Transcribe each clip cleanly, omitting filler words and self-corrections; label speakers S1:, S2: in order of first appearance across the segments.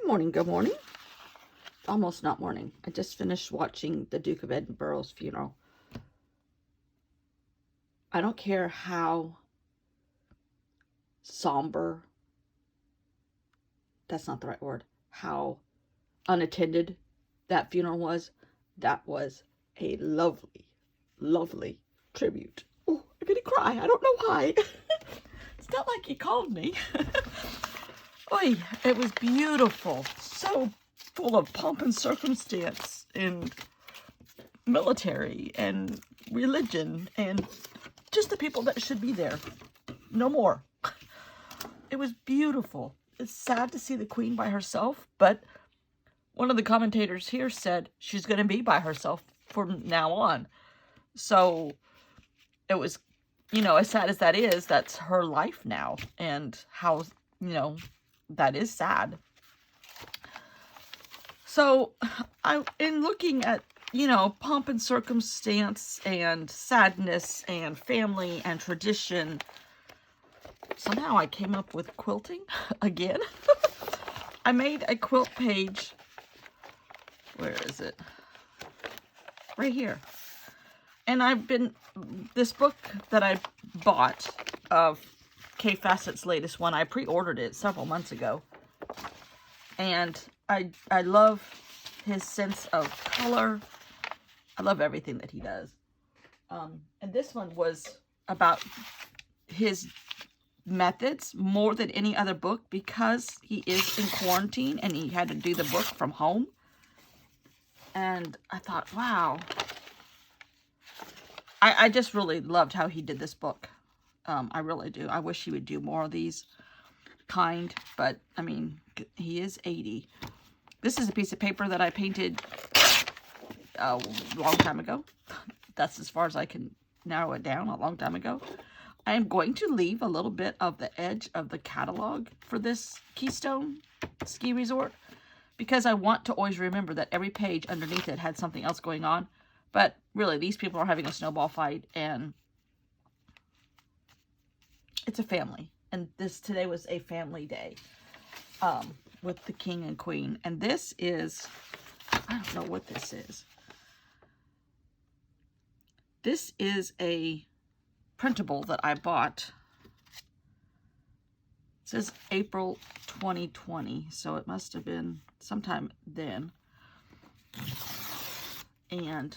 S1: morning, good morning. Almost not morning. I just finished watching the Duke of Edinburgh's funeral. I don't care how somber, that's not the right word, how unattended that funeral was. That was a lovely, lovely tribute. Oh, I'm gonna cry. I don't know why. It's not like he called me. Oy, it was beautiful. So full of pomp and circumstance and military and religion and just the people that should be there. No more. It was beautiful. It's sad to see the Queen by herself, but one of the commentators here said she's going to be by herself from now on. So it was, as sad as that is, that's her life now. And how, that is sad. So in looking at, pomp and circumstance and sadness and family and tradition, somehow I came up with quilting again. I made a quilt page. Where is it? Right here. And this book that I bought of Kay Fassett's latest one, I pre-ordered it several months ago. And I love his sense of color. I love everything that he does. And this one was about his methods more than any other book because he is in quarantine and he had to do the book from home. And I thought, wow. I just really loved how he did this book. I really do. I wish he would do more of these kind, but I mean, he is 80. This is a piece of paper that I painted a long time ago. That's as far as I can narrow it down, a long time ago. I am going to leave a little bit of the edge of the catalog for this Keystone Ski Resort because I want to always remember that every page underneath it had something else going on. But really, these people are having a snowball fight and it's a family. And today was a family day with the king and queen. And this is, I don't know what this is. This is a printable that I bought. It says April 2020, so it must have been sometime then. And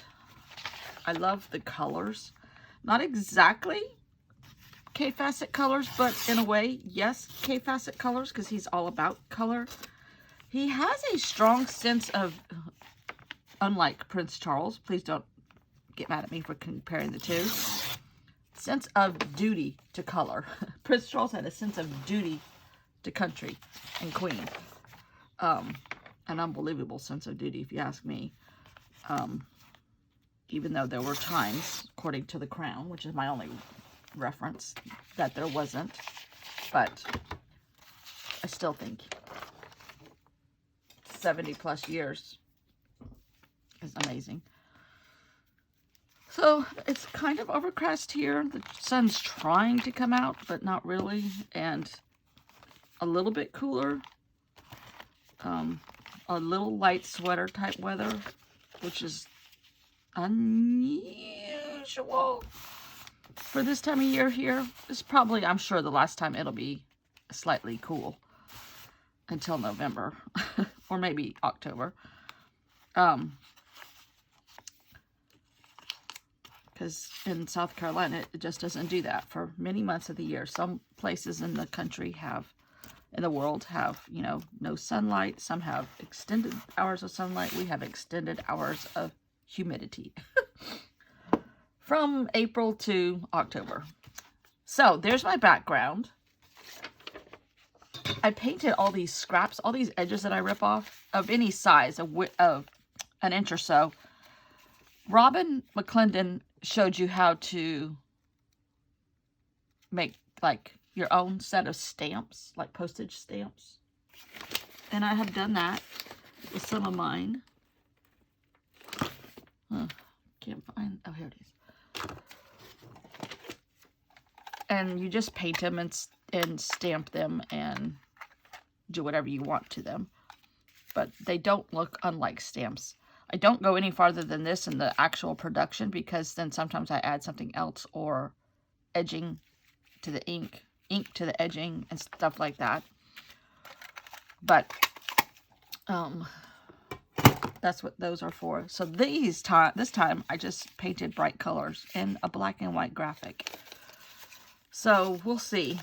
S1: I love the colors. Not exactly Kay Fassett colors, but in a way, yes, Kay Fassett colors, because he's all about color. He has a strong sense of, unlike Prince Charles, please don't get mad at me for comparing the two, sense of duty to color. Prince Charles had a sense of duty to country and queen. An unbelievable sense of duty, if you ask me. Even though there were times, according to The Crown, which is my only reference, that there wasn't. But I still think 70 plus years is amazing. So it's kind of overcast here. The sun's trying to come out, but not really. And a little bit cooler. A little light sweater type weather, which is unusual for this time of year here. It's probably, I'm sure, the last time it'll be slightly cool until November or maybe October. Because in South Carolina, it just doesn't do that for many months of the year. Some places in the country in the world have, no sunlight. Some have extended hours of sunlight. We have extended hours of humidity from April to October. So there's my background. I painted all these scraps, all these edges that I rip off of any size, of an inch or so. Robin McClendon showed you how to make like your own set of stamps, like postage stamps. And I have done that with some of mine. Can't find, oh, here it is. And you just paint them and stamp them and do whatever you want to them. but they don't look unlike stamps. I don't go any farther than this in the actual production because then sometimes I add something else or edging to the ink to the edging and stuff like that. But that's what those are for. So this time I just painted bright colors in a black and white graphic. So we'll see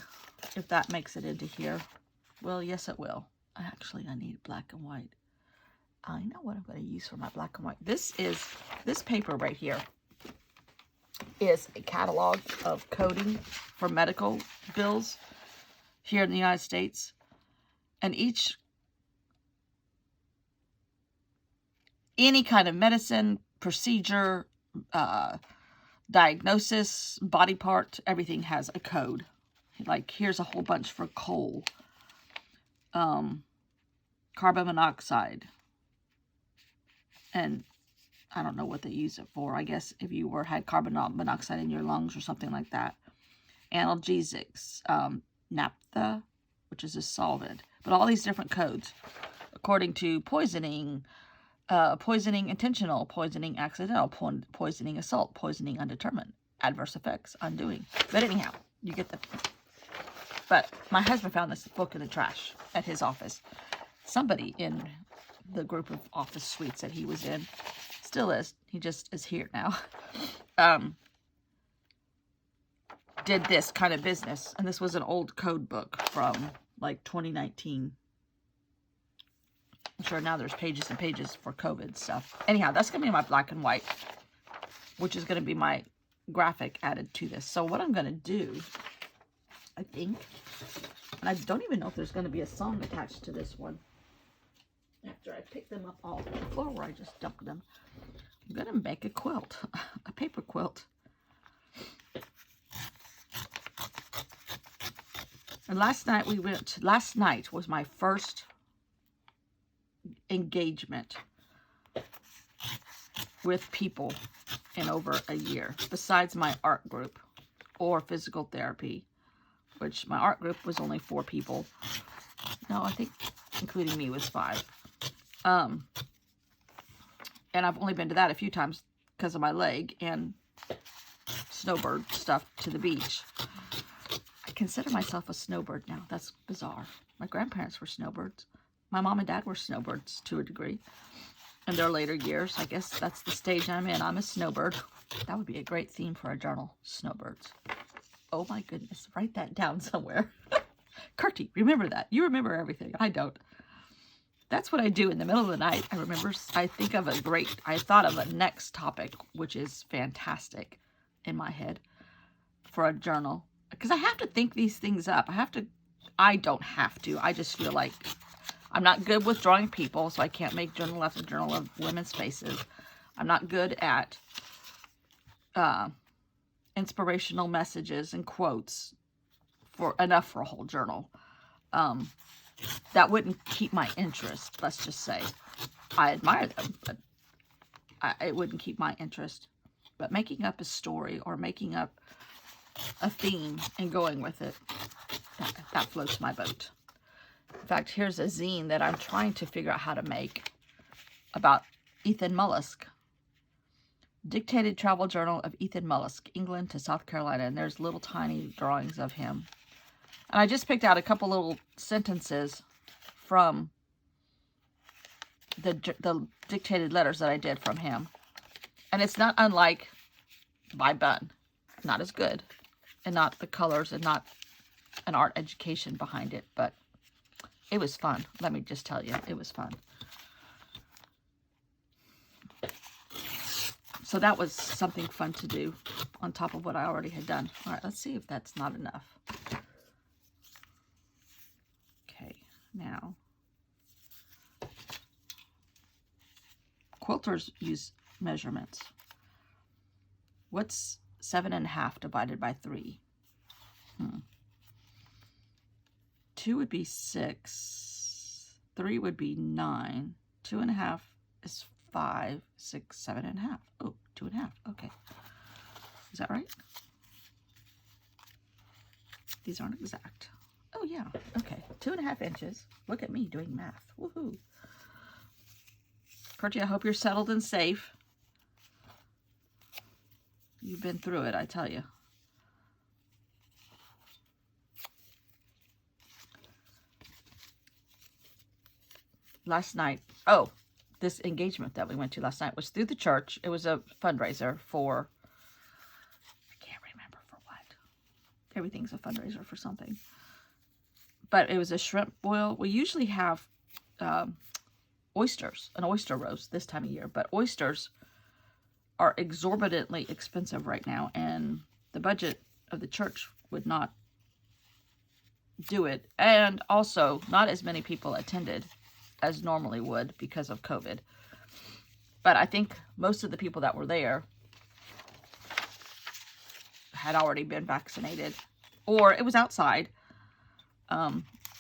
S1: if that makes it into here. Well, yes it will. Actually, I need black and white. I know what I'm going to use for my black and white. This paper right here is a catalog of coding for medical bills here in the United States. And any kind of medicine, procedure, diagnosis, body part, everything has a code. Like here's a whole bunch for coal, carbon monoxide, and I don't know what they use it for. I guess if you had carbon monoxide in your lungs or something like that. Analgesics, naphtha, which is a solvent, but all these different codes according to poisoning, poisoning intentional, poisoning accidental, poisoning assault, poisoning undetermined, adverse effects, undoing. But anyhow, you get the... But my husband found this book in the trash at his office. Somebody in the group of office suites that he was in, still is, he just is here now, did this kind of business. And this was an old code book from like 2019. I'm sure now there's pages and pages for COVID stuff. Anyhow, that's going to be my black and white, which is going to be my graphic added to this. So what I'm going to do, I think, and I don't even know if there's going to be a song attached to this one. After I pick them up off the floor where I just dumped them, I'm going to make a quilt, a paper quilt. And last night was my first engagement with people in over a year, besides my art group or physical therapy, which my art group was only 4 people. No, I think including me was 5. And I've only been to that a few times because of my leg and snowbird stuff to the beach. I consider myself a snowbird now. That's bizarre. My grandparents were snowbirds. My mom and dad were snowbirds to a degree. In their later years, I guess that's the stage I'm in. I'm a snowbird. That would be a great theme for a journal. Snowbirds. Oh my goodness. Write that down somewhere. Curtie, remember that. You remember everything. I don't. That's what I do in the middle of the night. I thought of a next topic, which is fantastic in my head for a journal. Because I have to think these things up. I don't have to. I just feel like I'm not good with drawing people, so I can't make journal after journal of women's faces. I'm not good at inspirational messages and quotes for a whole journal. That wouldn't keep my interest, let's just say. I admire them, but it wouldn't keep my interest. But making up a story or making up a theme and going with it, that floats my boat. In fact, here's a zine that I'm trying to figure out how to make about Ethan Mollusk. Dictated Travel Journal of Ethan Mollusk, England to South Carolina. And there's little tiny drawings of him. And I just picked out a couple little sentences from the dictated letters that I did from him. And it's not unlike my bun. Not as good. And not the colors and not an art education behind it. But it was fun. Let me just tell you, it was fun. So that was something fun to do on top of what I already had done. All right, let's see if that's not enough. Okay, now. Quilters use measurements. What's 7.5 divided by 3? 2 would be 6. 3 would be 9. 2.5 is 5, 6, 7.5. Oh, 2.5. Okay. Is that right? These aren't exact. Oh, yeah. Okay. 2.5 inches. Look at me doing math. Woohoo. Kurtie, I hope you're settled and safe. You've been through it, I tell you. Last night, this engagement that we went to last night was through the church. It was a fundraiser for, I can't remember for what. Everything's a fundraiser for something. But it was a shrimp boil. We usually have oysters, an oyster roast this time of year. But oysters are exorbitantly expensive right now. And the budget of the church would not do it. And also, not as many people attended as normally would because of COVID. But I think most of the people that were there had already been vaccinated, or it was outside.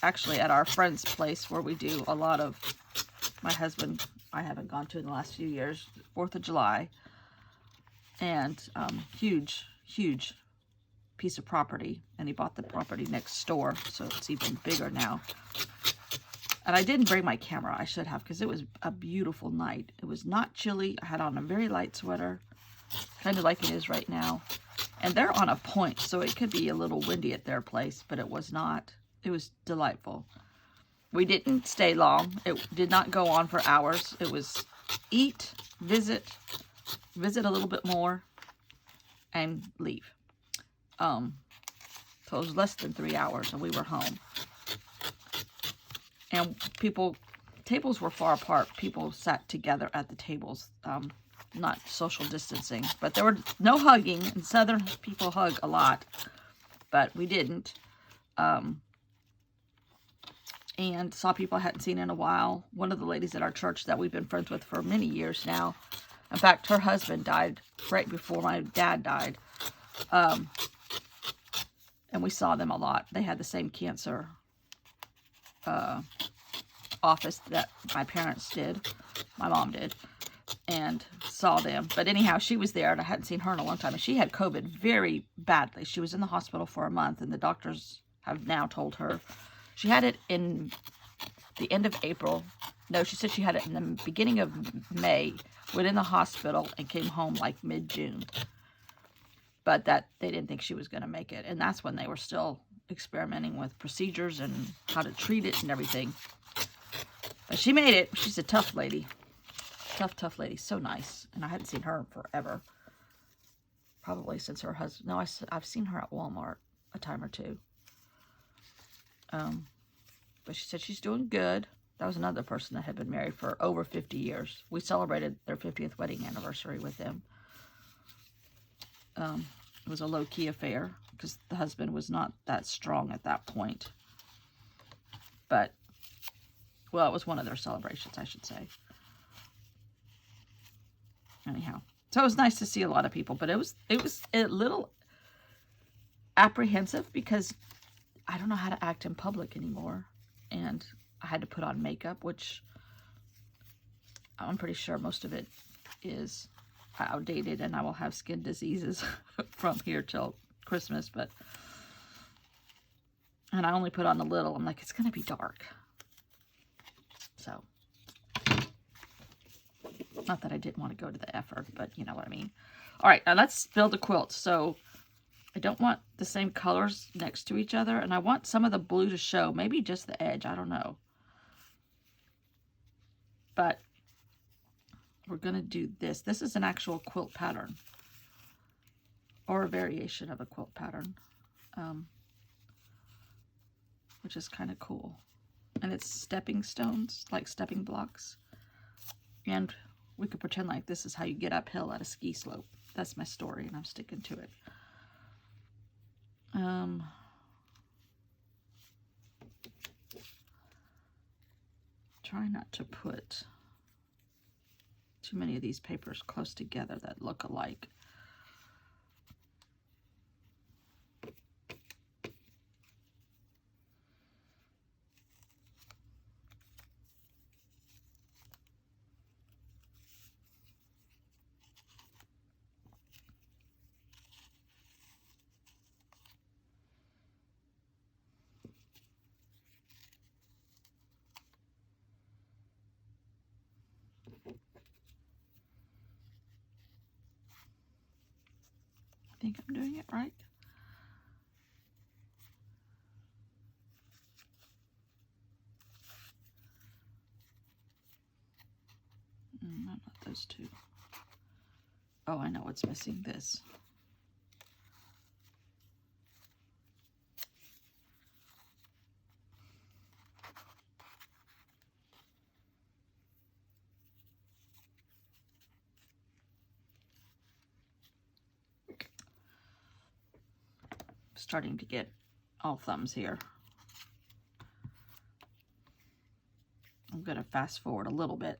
S1: Actually at our friend's place where we do a lot of, my husband, I haven't gone to in the last few years, 4th of July, and huge piece of property, and he bought the property next door, so it's even bigger now. And I didn't bring my camera. I should have, because it was a beautiful night. It was not chilly. I had on a very light sweater, kind of like it is right now. And they're on a point, so it could be a little windy at their place, but it was not. It was delightful. We didn't stay long. It did not go on for hours. It was eat, visit a little bit more, and leave. So it was less than 3 hours, and we were home. And tables were far apart. People sat together at the tables, not social distancing. But there were no hugging, and Southern people hug a lot, but we didn't. And saw people I hadn't seen in a while. One of the ladies at our church that we've been friends with for many years now. In fact, her husband died right before my dad died. And we saw them a lot. They had the same cancer office that my parents did, my mom did, and saw them. But anyhow, she was there, and I hadn't seen her in a long time, and she had COVID very badly. She was in the hospital for a month, and the doctors have now told her she had it in the end of April. No, she said she had it in the beginning of May, went in the hospital, and came home like mid-June. But that they didn't think she was going to make it, and that's when they were still experimenting with procedures and how to treat it and everything. But she made it. She's a tough lady. Tough lady. So nice. And I hadn't seen her in forever. Probably since her husband. No, I've seen her at Walmart a time or two. But she said she's doing good. That was another person that had been married for over 50 years. We celebrated their 50th wedding anniversary with them. It was a low-key affair because the husband was not that strong at that point. But, well, it was one of their celebrations, I should say. Anyhow, so it was nice to see a lot of people, but it was a little apprehensive because I don't know how to act in public anymore, and I had to put on makeup, which I'm pretty sure most of it is outdated, and I will have skin diseases from here till Christmas. And I only put on a little. I'm like, it's gonna be dark, so not that I didn't want to go to the effort, but you know what I mean. All right, now let's build a quilt. So I don't want the same colors next to each other, and I want some of the blue to show, maybe just the edge, I don't know. But we're going to do this. This is an actual quilt pattern, or a variation of a quilt pattern, which is kind of cool. And it's stepping stones, like stepping blocks. And we could pretend like this is how you get uphill at a ski slope. That's my story, and I'm sticking to it. Try not to put too many of these papers close together that look alike. think I'm doing it right. Not those two. Oh, I know what's missing. This. Starting to get all thumbs here. I'm going to fast forward a little bit.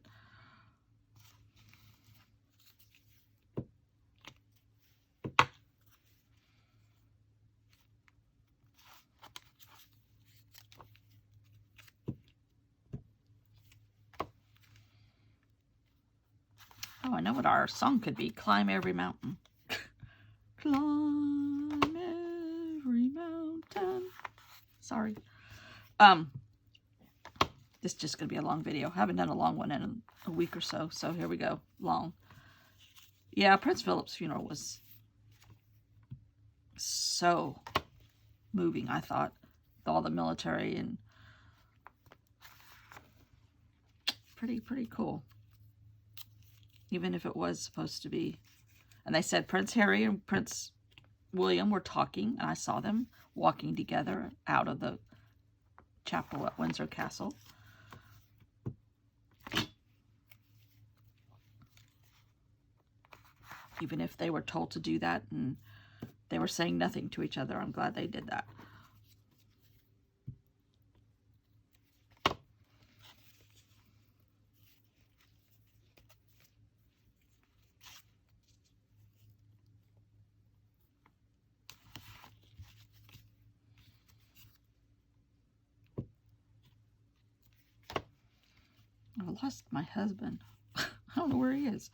S1: Oh, I know what our song could be. Climb every mountain. Climb every mountain. Sorry. This is just going to be a long video. I haven't done a long one in a week or so. So here we go. Long. Yeah, Prince Philip's funeral was so moving, I thought. With all the military and pretty cool. Even if it was supposed to be. And they said Prince Harry and Prince William were talking, and I saw them walking together out of the chapel at Windsor Castle. Even if they were told to do that and they were saying nothing to each other, I'm glad they did that. I lost my husband. I don't know where he is.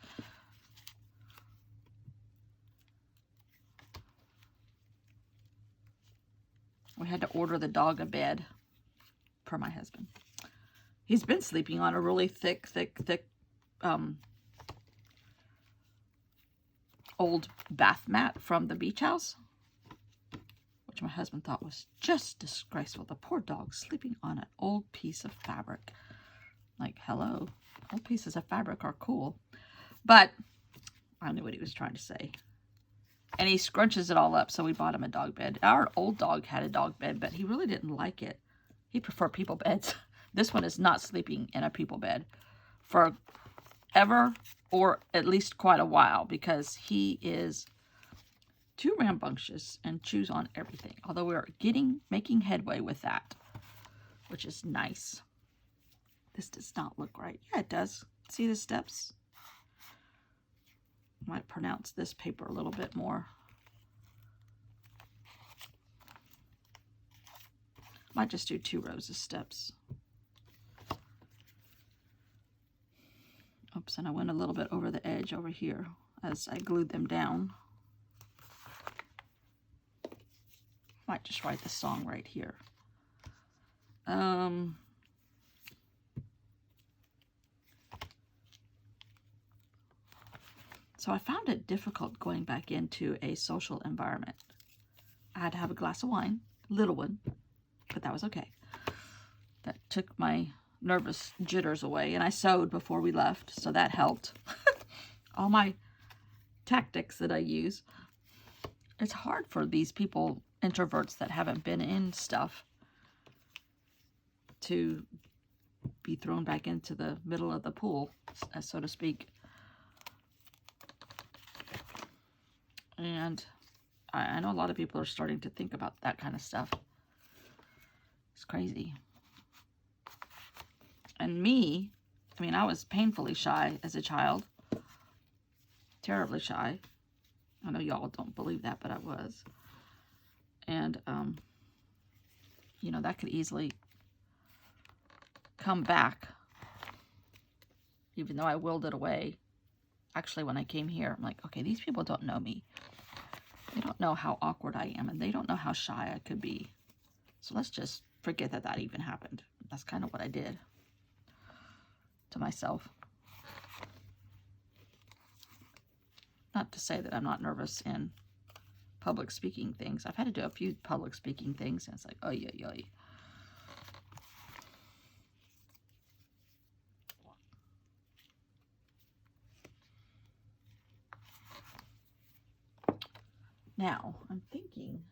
S1: We had to order the dog a bed for my husband. He's been sleeping on a really thick old bath mat from the beach house, which my husband thought was just disgraceful. The poor dog sleeping on an old piece of fabric. Like, hello, old pieces of fabric are cool. But I knew what he was trying to say. And he scrunches it all up, so we bought him a dog bed. Our old dog had a dog bed, but he really didn't like it. He preferred people beds. This one is not sleeping in a people bed for ever, or at least quite a while, because he is too rambunctious and chews on everything. Although we're making headway with that, which is nice. This does not look right. Yeah, it does. See the steps? Might pronounce this paper a little bit more. Might just do 2 rows of steps. Oops, and I went a little bit over the edge over here as I glued them down. Might just write the song right here. So I found it difficult going back into a social environment. I had to have a glass of wine, little one, but that was okay. That took my nervous jitters away, and I sewed before we left, so that helped. All my tactics that I use. It's hard for these people, introverts that haven't been in stuff, to be thrown back into the middle of the pool, so to speak. And I know a lot of people are starting to think about that kind of stuff. It's crazy. And me, I mean, I was painfully shy as a child. Terribly shy. I know y'all don't believe that, but I was. And, you know, that could easily come back. Even though I willed it away. Actually, when I came here, I'm like, okay, these people don't know me. They don't know how awkward I am, and they don't know how shy I could be. So let's just forget that that even happened. That's kind of what I did to myself. Not to say that I'm not nervous in public speaking things. I've had to do a few public speaking things, and it's like, oh, yeah, yeah. Now, I'm thinking,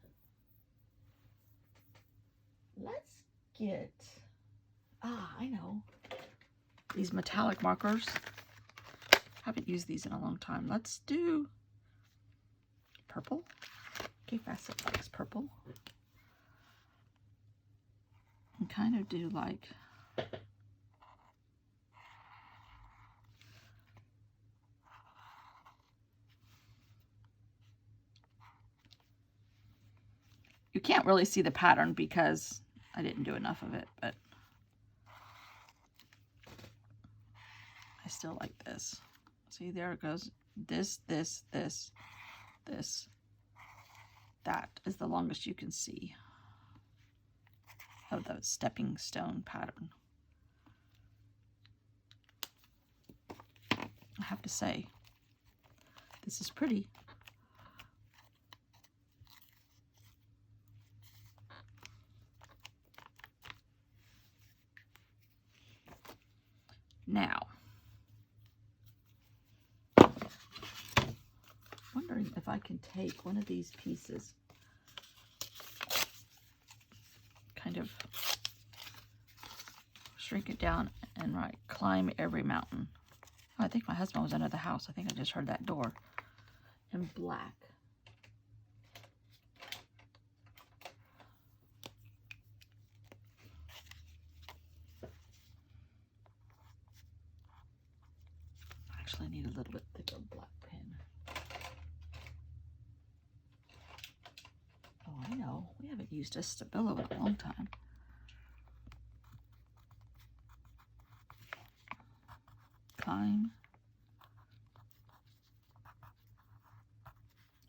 S1: let's get, I know, these metallic markers. Haven't used these in a long time. Let's do purple. Kay Fassett likes purple. And kind of do like, you can't really see the pattern because I didn't do enough of it, but I still like this. See, there it goes. This, this, this, this. That is the longest you can see of the stepping stone pattern. I have to say, this is pretty. Now, wondering if I can take one of these pieces, kind of shrink it down and write, climb every mountain. Oh, I think my husband was under the house. I think I just heard that door. In black. Actually, I need a little bit thicker black pen. Oh, I know. We haven't used a Stabilo in a long time. Climb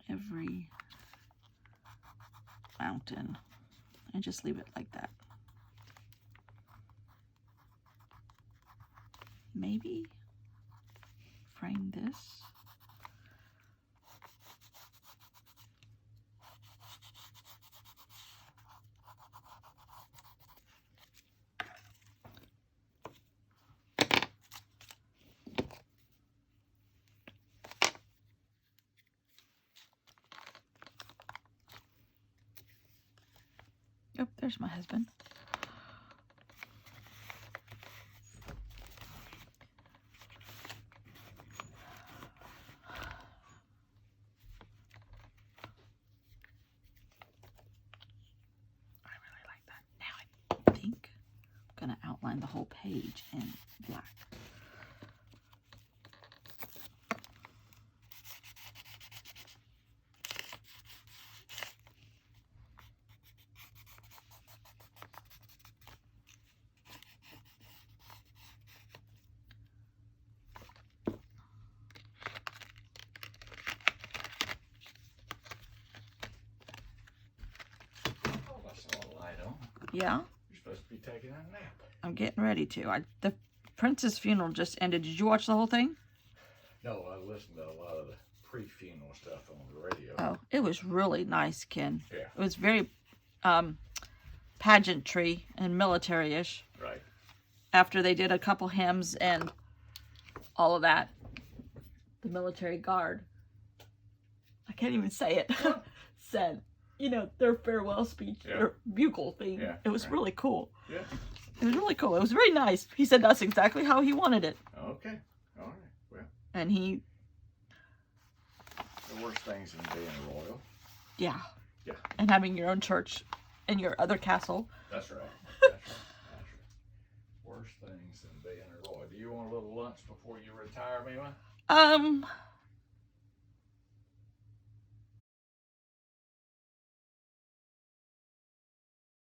S1: every mountain and just leave it like that. Maybe frame this. Yep, there's my husband. I really like that. Now I think I'm going to outline the whole page in black. Yeah?
S2: You're supposed to be taking a nap.
S1: I'm getting ready to. The Prince's funeral just ended. Did you watch the whole thing?
S2: No, I listened to a lot of the pre-funeral stuff on the radio.
S1: Oh, it was really nice, Ken.
S2: Yeah.
S1: It was very pageantry and military-ish.
S2: Right.
S1: After they did a couple hymns and all of that, the military guard, I can't even say it, said, you know, their farewell speech, their bugle thing.
S2: Yeah,
S1: it was really cool.
S2: Yeah.
S1: It was really cool. It was very nice. He said that's exactly how he wanted it.
S2: Okay. All right. Well.
S1: And he...
S2: The worst things in being royal.
S1: Yeah.
S2: Yeah.
S1: And having your own church in your other castle.
S2: That's right. That's right. That's right. Worst things than being a royal. Do you want a little lunch before you retire, Mima?